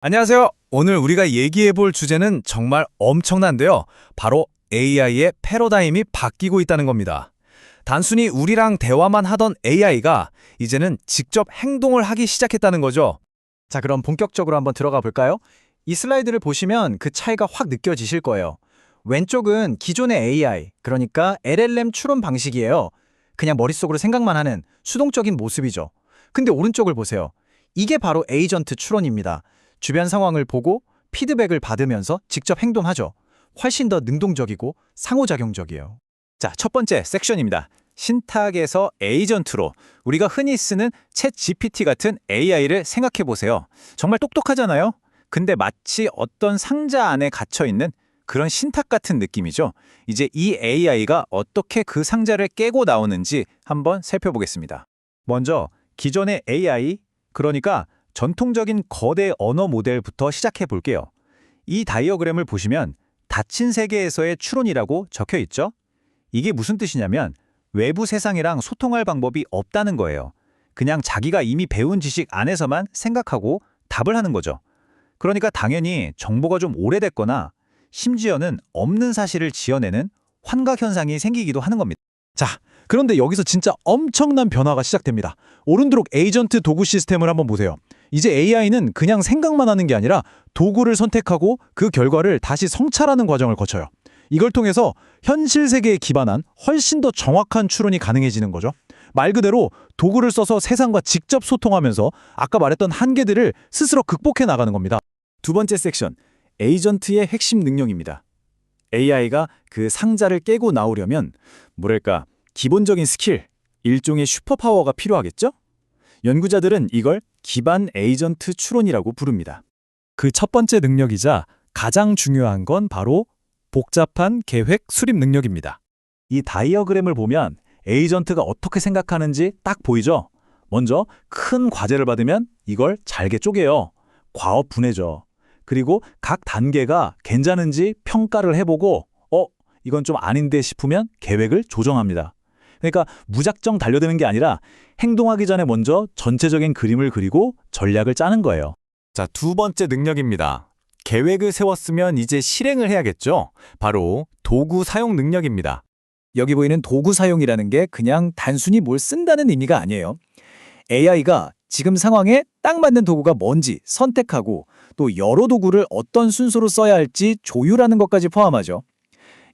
안녕하세요. 오늘 우리가 얘기해 볼 주제는 정말 엄청난데요. 바로 AI의 패러다임이 바뀌고 있다는 겁니다. 단순히 우리랑 대화만 하던 AI가 이제는 직접 행동을 하기 시작했다는 거죠. 자, 그럼 본격적으로 한번 들어가 볼까요? 이 슬라이드를 보시면 그 차이가 확 느껴지실 거예요. 왼쪽은 기존의 AI, 그러니까 LLM 추론 방식이에요. 그냥 머릿속으로 생각만 하는 수동적인 모습이죠. 근데 오른쪽을 보세요. 이게 바로 에이전트 추론입니다. 주변 상황을 보고 피드백을 받으면서 직접 행동하죠. 훨씬 더 능동적이고 상호작용적이에요. 자, 첫 번째 섹션입니다. 신탁에서 에이전트로 우리가 흔히 쓰는 챗 GPT 같은 AI를 생각해 보세요. 정말 똑똑하잖아요? 근데 마치 어떤 상자 안에 갇혀 있는 그런 신탁 같은 느낌이죠. 이제 이 AI가 어떻게 그 상자를 깨고 나오는지 한번 살펴보겠습니다. 먼저 기존의 AI, 그러니까 전통적인 거대 언어 모델부터 시작해 볼게요. 이 다이어그램을 보시면 닫힌 세계에서의 추론이라고 적혀 있죠? 이게 무슨 뜻이냐면 외부 세상이랑 소통할 방법이 없다는 거예요. 그냥 자기가 이미 배운 지식 안에서만 생각하고 답을 하는 거죠. 그러니까 당연히 정보가 좀 오래됐거나 심지어는 없는 사실을 지어내는 환각 현상이 생기기도 하는 겁니다. 자, 그런데 여기서 진짜 엄청난 변화가 시작됩니다. 오른쪽 에이전트 도구 시스템을 한번 보세요. 이제 AI는 그냥 생각만 하는 게 아니라 도구를 선택하고 그 결과를 다시 성찰하는 과정을 거쳐요. 이걸 통해서 현실 세계에 기반한 훨씬 더 정확한 추론이 가능해지는 거죠. 말 그대로 도구를 써서 세상과 직접 소통하면서 아까 말했던 한계들을 스스로 극복해 나가는 겁니다. 두 번째 섹션, 에이전트의 핵심 능력입니다. AI가 그 상자를 깨고 나오려면 뭐랄까 기본적인 스킬, 일종의 슈퍼파워가 필요하겠죠? 연구자들은 이걸 기반 에이전트 추론이라고 부릅니다. 그 첫 번째 능력이자 가장 중요한 건 바로 복잡한 계획 수립 능력입니다. 이 다이어그램을 보면 에이전트가 어떻게 생각하는지 딱 보이죠? 먼저 큰 과제를 받으면 이걸 잘게 쪼개요. 과업 분해죠. 그리고 각 단계가 괜찮은지 평가를 해보고 이건 좀 아닌데 싶으면 계획을 조정합니다. 그러니까 무작정 달려드는 게 아니라 행동하기 전에 먼저 전체적인 그림을 그리고 전략을 짜는 거예요. 자, 두 번째 능력입니다. 계획을 세웠으면 이제 실행을 해야겠죠? 바로 도구 사용 능력입니다. 여기 보이는 도구 사용이라는 게 그냥 단순히 뭘 쓴다는 의미가 아니에요. AI가 지금 상황에 딱 맞는 도구가 뭔지 선택하고 또 여러 도구를 어떤 순서로 써야 할지 조율하는 것까지 포함하죠.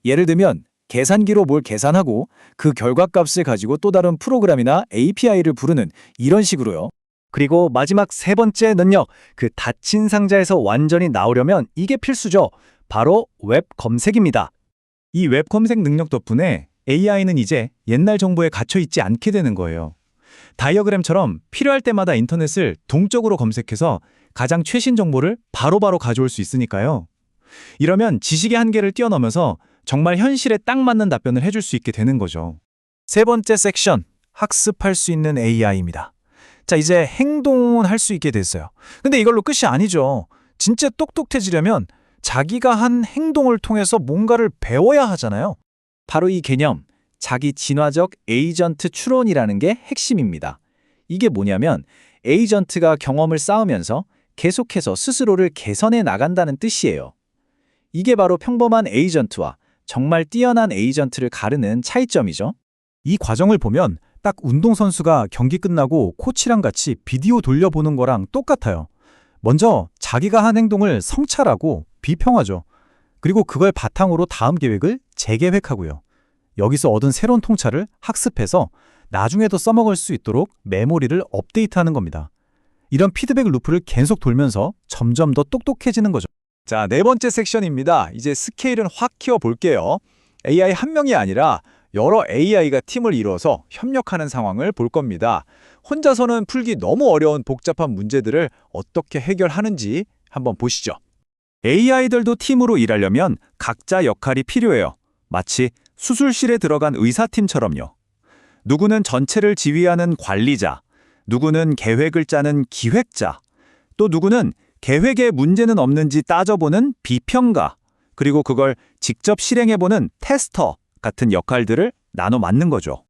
예를 들면 계산기로 뭘 계산하고 그 결과값을 가지고 또 다른 프로그램이나 API를 부르는 이런 식으로요. 그리고 마지막 세 번째 능력, 그 닫힌 상자에서 완전히 나오려면 이게 필수죠. 바로 웹 검색입니다. 이 웹 검색 능력 덕분에 AI는 이제 옛날 정보에 갇혀 있지 않게 되는 거예요. 다이어그램처럼 필요할 때마다 인터넷을 동적으로 검색해서 가장 최신 정보를 바로바로 가져올 수 있으니까요. 이러면 지식의 한계를 뛰어넘어서 정말 현실에 딱 맞는 답변을 해줄 수 있게 되는 거죠. 세 번째 섹션, 학습할 수 있는 AI입니다. 자, 이제 행동을 할 수 있게 됐어요. 근데 이걸로 끝이 아니죠. 진짜 똑똑해지려면 자기가 한 행동을 통해서 뭔가를 배워야 하잖아요. 바로 이 개념, 자기 진화적 에이전트 추론이라는 게 핵심입니다. 이게 뭐냐면 에이전트가 경험을 쌓으면서 계속해서 스스로를 개선해 나간다는 뜻이에요. 이게 바로 평범한 에이전트와 정말 뛰어난 에이전트를 가르는 차이점이죠. 이 과정을 보면 딱 운동선수가 경기 끝나고 코치랑 같이 비디오 돌려보는 거랑 똑같아요. 먼저 자기가 한 행동을 성찰하고 비평하죠. 그리고 그걸 바탕으로 다음 계획을 재계획하고요. 여기서 얻은 새로운 통찰을 학습해서 나중에도 써먹을 수 있도록 메모리를 업데이트하는 겁니다. 이런 피드백 루프를 계속 돌면서 점점 더 똑똑해지는 거죠. 자, 네 번째 섹션입니다. 이제 스케일은 확 키워볼게요. AI 한 명이 아니라 여러 AI가 팀을 이뤄서 협력하는 상황을 볼 겁니다. 혼자서는 풀기 너무 어려운 복잡한 문제들을 어떻게 해결하는지 한번 보시죠. AI들도 팀으로 일하려면 각자 역할이 필요해요. 마치 수술실에 들어간 의사팀처럼요. 누구는 전체를 지휘하는 관리자, 누구는 계획을 짜는 기획자, 또 누구는 계획에 문제는 없는지 따져보는 비평가, 그리고 그걸 직접 실행해보는 테스터 같은 역할들을 나눠 맡는 거죠.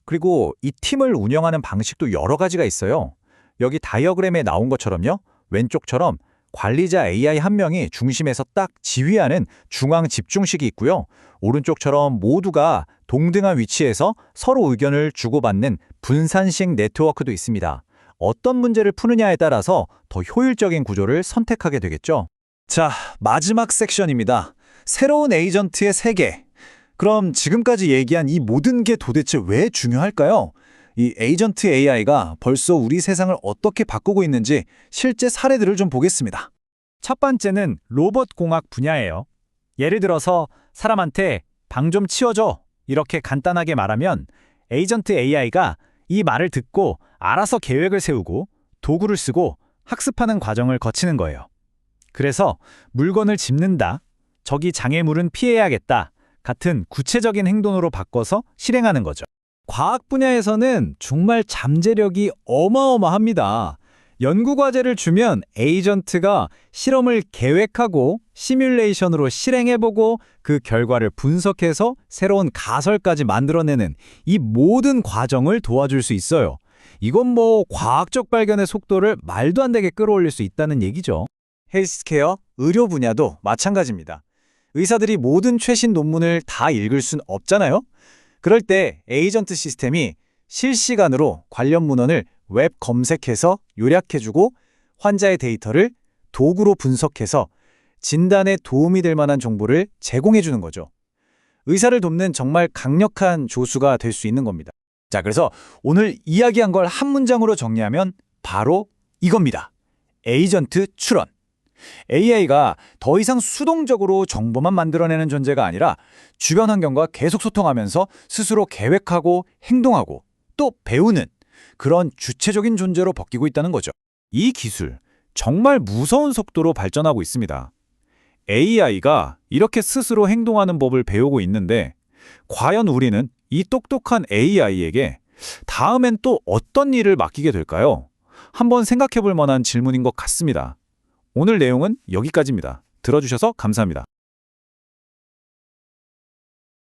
그리고 이 팀을 운영하는 방식도 여러 가지가 있어요. 여기 다이어그램에 나온 것처럼요. 왼쪽처럼 관리자 AI 한 명이 중심에서 딱 지휘하는 중앙 집중식이 있고요. 오른쪽처럼 모두가 동등한 위치에서 서로 의견을 주고받는 분산식 네트워크도 있습니다. 어떤 문제를 푸느냐에 따라서 더 효율적인 구조를 선택하게 되겠죠. 자, 마지막 섹션입니다. 새로운 에이전트의 세계. 그럼 지금까지 얘기한 이 모든 게 도대체 왜 중요할까요? 이 에이전트 AI가 벌써 우리 세상을 어떻게 바꾸고 있는지 실제 사례들을 좀 보겠습니다. 첫 번째는 로봇 공학 분야예요. 예를 들어서 사람한테 방 좀 치워줘 이렇게 간단하게 말하면 에이전트 AI가 이 말을 듣고 알아서 계획을 세우고 도구를 쓰고 학습하는 과정을 거치는 거예요. 그래서 물건을 짚는다, 저기 장애물은 피해야겠다 같은 구체적인 행동으로 바꿔서 실행하는 거죠. 과학 분야에서는 정말 잠재력이 어마어마합니다. 연구과제를 주면 에이전트가 실험을 계획하고 시뮬레이션으로 실행해보고 그 결과를 분석해서 새로운 가설까지 만들어내는 이 모든 과정을 도와줄 수 있어요. 이건 뭐 과학적 발견의 속도를 말도 안 되게 끌어올릴 수 있다는 얘기죠. 헬스케어, 의료 분야도 마찬가지입니다. 의사들이 모든 최신 논문을 다 읽을 순 없잖아요. 그럴 때 에이전트 시스템이 실시간으로 관련 문헌을 웹 검색해서 요약해주고 환자의 데이터를 도구로 분석해서 진단에 도움이 될 만한 정보를 제공해주는 거죠. 의사를 돕는 정말 강력한 조수가 될 수 있는 겁니다. 자, 그래서 오늘 이야기한 걸 한 문장으로 정리하면 바로 이겁니다. 에이전트 출원. AI가 더 이상 수동적으로 정보만 만들어내는 존재가 아니라 주변 환경과 계속 소통하면서 스스로 계획하고 행동하고 또 배우는 그런 주체적인 존재로 바뀌고 있다는 거죠. 이 기술, 정말 무서운 속도로 발전하고 있습니다. AI가 이렇게 스스로 행동하는 법을 배우고 있는데 과연 우리는 이 똑똑한 AI에게 다음엔 또 어떤 일을 맡기게 될까요? 한번 생각해 볼 만한 질문인 것 같습니다. 오늘 내용은 여기까지입니다. 들어주셔서 감사합니다.